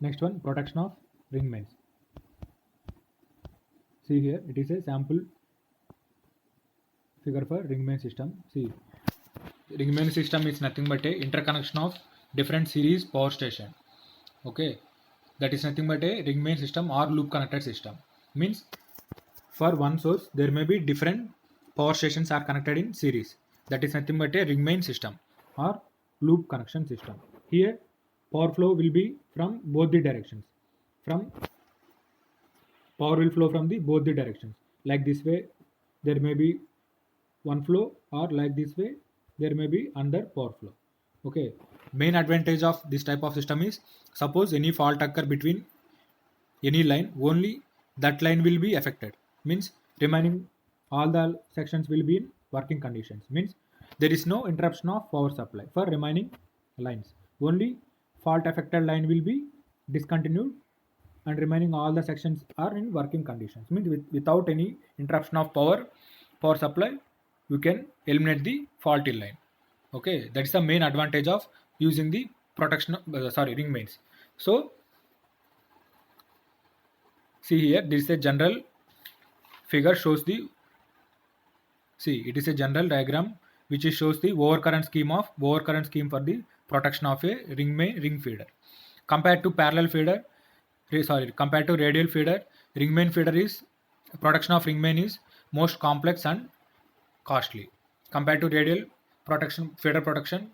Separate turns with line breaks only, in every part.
Next one, protection of ring mains. See here, it is a sample figure for ring main system. See, ring main system is nothing but a interconnection of different series power station. Okay, that is nothing but a ring main system or loop connected system. Means for one source there may be different power stations are connected in series. That is nothing but a ring main system or loop connection system. Here power flow will be from both the directions. From power will flow from the both the directions. Like this way there may be one flow, or like this way there may be under power flow. Okay, main advantage of this type of system is, suppose any fault occur between any line, only that line will be affected. Means remaining all the sections will be in working conditions. Means there is no interruption of power supply for remaining lines. Only fault affected line will be discontinued, and remaining all the sections are in working conditions. Means without any interruption of power supply, you can eliminate the faulty line. Okay, that is the main advantage of using the protection ring mains. So see here, this is a general figure shows the, see, it is a general diagram which shows the overcurrent scheme for the protection of a ring feeder. Compared to parallel feeder, compared to radial feeder, ring main feeder is, protection of ring main is most complex and costly. Compared to radial feeder protection,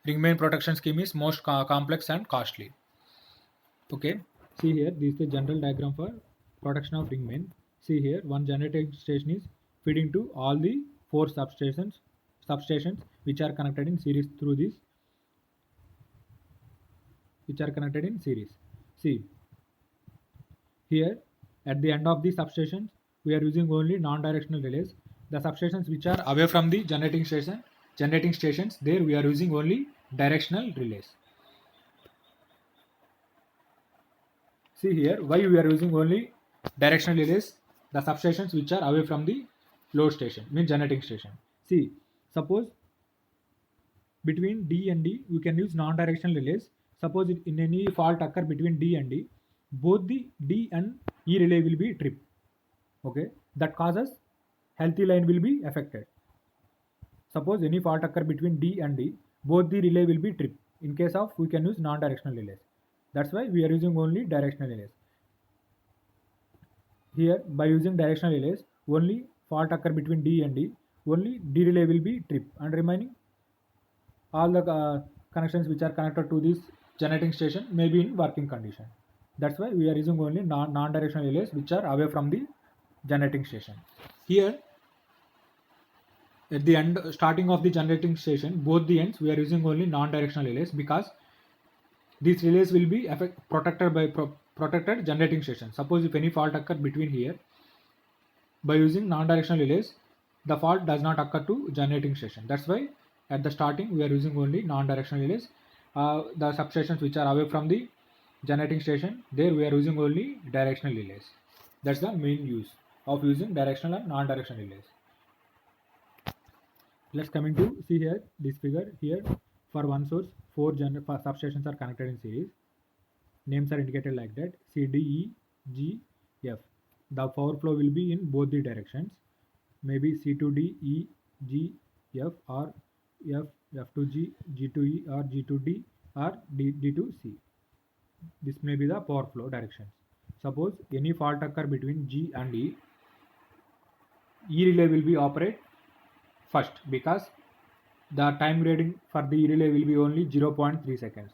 ring main protection scheme is most complex and costly. Okay, see here, this is the general diagram for protection of ring main. See here, one generating station is feeding to all the four substations which are connected in series through this, which are connected in series. See here, at the end of the substations we are using only non-directional relays. The substations which are away from the generating stations, there we are using only directional relays. See here, why we are using only directional relays? The substations which are away from the load station, means generating station. See, suppose between D and D, we can use non-directional relays. Suppose in any fault occur between D and D, both the D and E relay will be tripped. Okay, that causes healthy line will be affected. Suppose any fault occur between D and D, both the relay will be tripped. In case of, we can use non-directional relays. That's why we are using only directional relays. Here, by using directional relays, only fault occur between D and D, only D relay will be tripped, and remaining all the connections which are connected to this generating station may be in working condition. That's why we are using only non-directional relays which are away from the generating station. Here, at the end, starting of the generating station, both the ends we are using only non-directional relays, because these relays will be protected by protected generating station. Suppose if any fault occur between here, by using non-directional relays, the fault does not occur to generating station. That's why at the starting we are using only non-directional relays. The substations which are away from the generating station, there we are using only directional relays. That's the main use of using directional and non-directional relays. Let's coming to see here this figure. Here for one source, four substations are connected in series. Names are indicated like that: C, D, E, G, F. The power flow will be in both the directions. Maybe C to D, E, G, F, or F to G, G to E, or G to D, or D to C. This may be the power flow directions. Suppose any fault occur between G and E, E relay will be operate first, because the time grading for the E relay will be only 0.3 seconds.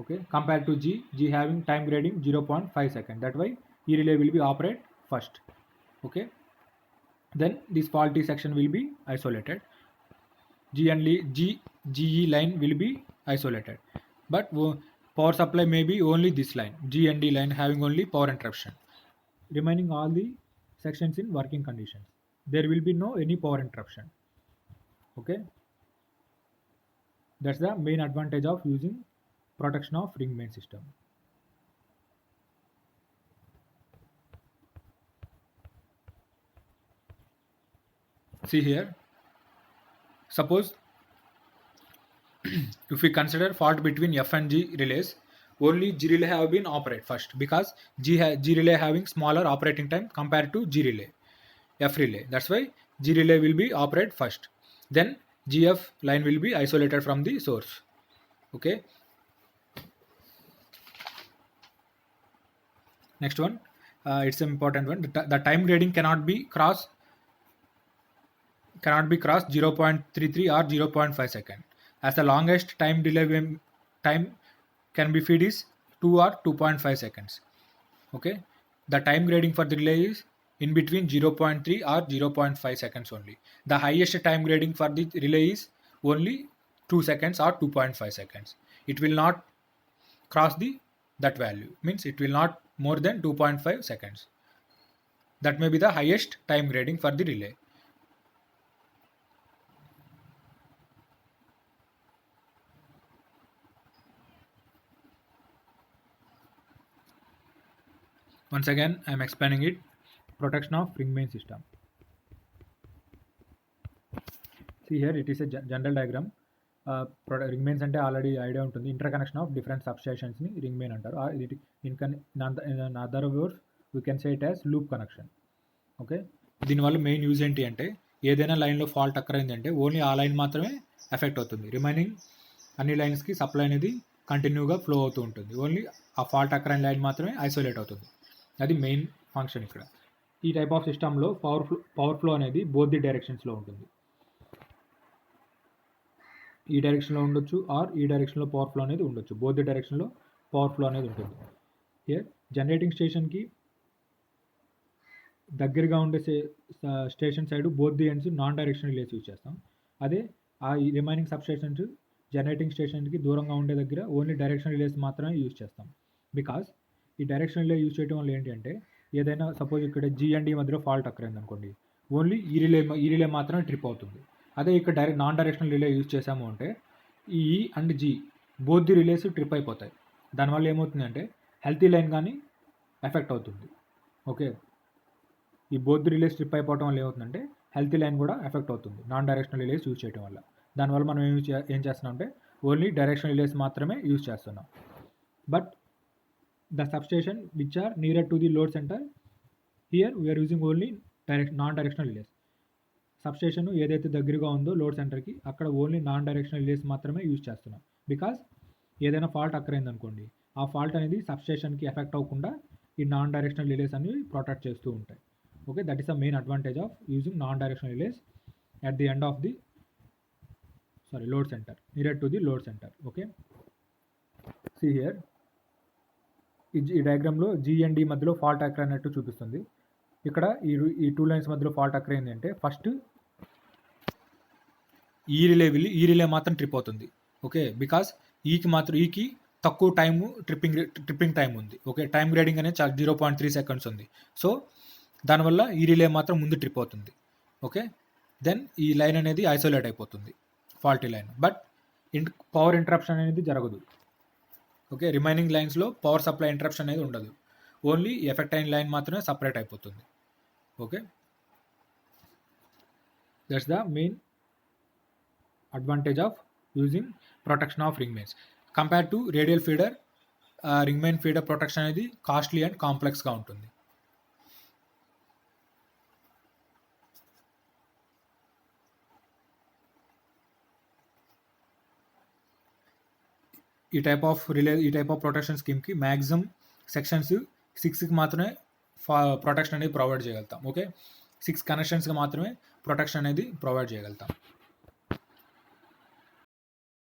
Okay, compared to G having time grading 0.5 seconds. That why E relay will be operate first. Okay, then this faulty section will be isolated. GE line will be isolated, but power supply may be only this line, G and D line, having only power interruption. Remaining all the sections in working conditions, there will be no any power interruption. Okay, that's the main advantage of using protection of ring main system. See here, suppose if we consider fault between F and G relays, only G relay have been operate first, because G relay having smaller operating time compared to G relay, F relay. That's why G relay will be operate first. Then GF line will be isolated from the source. Okay. Next one, it's an important one. The time grading cannot be crossed 0.33 or 0.5 second, as the longest time delay time can be feed is 2 or 2.5 seconds. Okay, the time grading for the relay is in between 0.3 or 0.5 seconds only. The highest time grading for the relay is only 2 seconds or 2.5 seconds. It will not cross that value, means it will not more than 2.5 seconds. That may be the highest time grading for the relay. Once again, I am explaining it. Protection of ring main system. See here, it is a general diagram. Ring mains అంటే already idea ఉంటుంది. Interconnection of different సబ్స్టేషన్స్ని ring main అంటారు. In other words we can say it as loop connection. Okay, దీనివల్ల main use ఏంటి అంటే, ఏదైనా లైన్లో fault అక్కర్ అయిందంటే ఓన్లీ ఆ లైన్ మాత్రమే ఎఫెక్ట్ అవుతుంది. రిమైనింగ్ అన్ని లైన్స్కి సప్లై అనేది కంటిన్యూగా ఫ్లో అవుతూ ఉంటుంది. ఓన్లీ ఆ ఫాల్ట్ అక్కర్ అయిన లైన్ మాత్రమే ఐసోలేట్ అవుతుంది. అది మెయిన్ ఫంక్షన్ ఇక్కడ. ఈ టైప్ ఆఫ్ సిస్టంలో పవర్ ఫ్లో అనేది బోత్ ది డైరెక్షన్స్లో ఉంటుంది. ఈ డైరెక్షన్లో ఉండొచ్చు ఆర్ ఈ డైరెక్షన్లో పవర్ ఫ్లో అనేది ఉండొచ్చు. బోత్ ది డైరెక్షన్లో పవర్ ఫ్లో అనేది ఉంటుంది. హియర్ జనరేటింగ్ స్టేషన్కి దగ్గరగా ఉండే station side both the ends non direction relays use చేస్తాం. అదే ఆ రిమైనింగ్ సబ్ స్టేషన్స్ జనరేటింగ్ స్టేషన్కి దూరంగా ఉండే దగ్గర ఓన్లీ డైరెక్షన్ రిలేస్ మాత్రమే యూజ్ చేస్తాం. బికాస్ ఈ డైరెక్షన్ రిలే యూజ్ చేయడం వల్ల ఏంటి అంటే, ఏదైనా సపోజ్ ఇక్కడ జీ అండ్ ఈ మధ్యలో ఫాల్ట్ అక్కరైంది అనుకోండి, ఓన్లీ ఈ రిలే మాత్రమే ట్రిప్ అవుతుంది. అదే ఇక్కడ నాన్ డైరెక్షనల్ రిలే యూజ్ చేసాము అంటే ఈ and G both the relays trip అయిపోతాయి. దానివల్ల ఏమవుతుందంటే హెల్తీ లైన్ కానీ ఎఫెక్ట్ అవుతుంది. ఓకే, ఈ బోత్ ది రిలేస్ ట్రిప్ అయిపోవడం వల్ల ఏమవుతుందంటే హెల్తీ లైన్ కూడా ఎఫెక్ట్ అవుతుంది నాన్ డైరెక్షనల్ రిలేస్ యూజ్ చేయడం వల్ల. దానివల్ల మనం ఏం చేస్తున్నాం అంటే ఓన్లీ డైరెక్షనల్ రిలేస్ మాత్రమే యూజ్ చేస్తున్నాం. But the substation which are nearer to the load center, here we are using only non-directional relays. Substation ఏదైతే దగ్గరగా ఉందో లోడ్ సెంటర్కి అక్కడ ఓన్లీ నాన్ డైరెక్షనల్ రిలేస్ మాత్రమే యూజ్ చేస్తున్నాం. బికాస్ ఏదైనా ఫాల్ట్ అక్కరైంది అనుకోండి, ఆ ఫాల్ట్ అనేది సబ్స్టేషన్కి ఎఫెక్ట్ అవ్వకుండా ఈ నాన్ డైరెక్షనల్ రిలేస్ అనేవి ప్రొటెక్ట్ చేస్తూ ఉంటాయి. Okay, that is the main advantage of using non directional relays at the end of the load center, nearer to the load center. Okay, see here, ఈ డయాగ్రామ్లో G and D మధ్యలో fault అక్కర్ అయినట్టు చూపిస్తుంది. ఇక్కడ ఈ two lines మధ్యలో fault అక్కర్ అయింది అంటే first ఈ రిలే మాత్రం ట్రిప్ అవుతుంది. ఓకే, బికాస్ ఈకి తక్కువ టైము ట్రిప్పింగ్ టైం ఉంది. ఓకే, టైం గ్రేడింగ్ అనేది 0.3 సెకండ్స్ ఉంది. సో దానివల్ల ఈ రిలే మాత్రం ముందు ట్రిప్ అవుతుంది. ఓకే, దెన్ ఈ లైన్ అనేది ఐసోలేట్ అయిపోతుంది, faulty line. But power interruption అనేది జరగదు. ఓకే, రిమైనింగ్ లైన్స్లో పవర్ సప్లై ఇంటరప్షన్ అనేది ఉండదు. ఓన్లీ ఎఫెక్ట్ అయిన లైన్ మాత్రమే సపరేట్ అయిపోతుంది. Okay, that's the main advantage of using protection of ring mains compare to radial feeder. Ring main feeder protection అనేది costly and కాంప్లెక్స్గా ఉంటుంది. ఈ టైప్ ఆఫ్ ప్రొటెక్షన్ స్కీమ్కి మ్యాక్సిమం సెక్షన్స్ 6కి మాత్రమే ప్రొటెక్షన్ అనేది ప్రొవైడ్ చేయగలుగుతాం. ఓకే, 6 కనెక్షన్స్కి మాత్రమే ప్రొటెక్షన్ అనేది ప్రొవైడ్ చేయగలుగుతాం.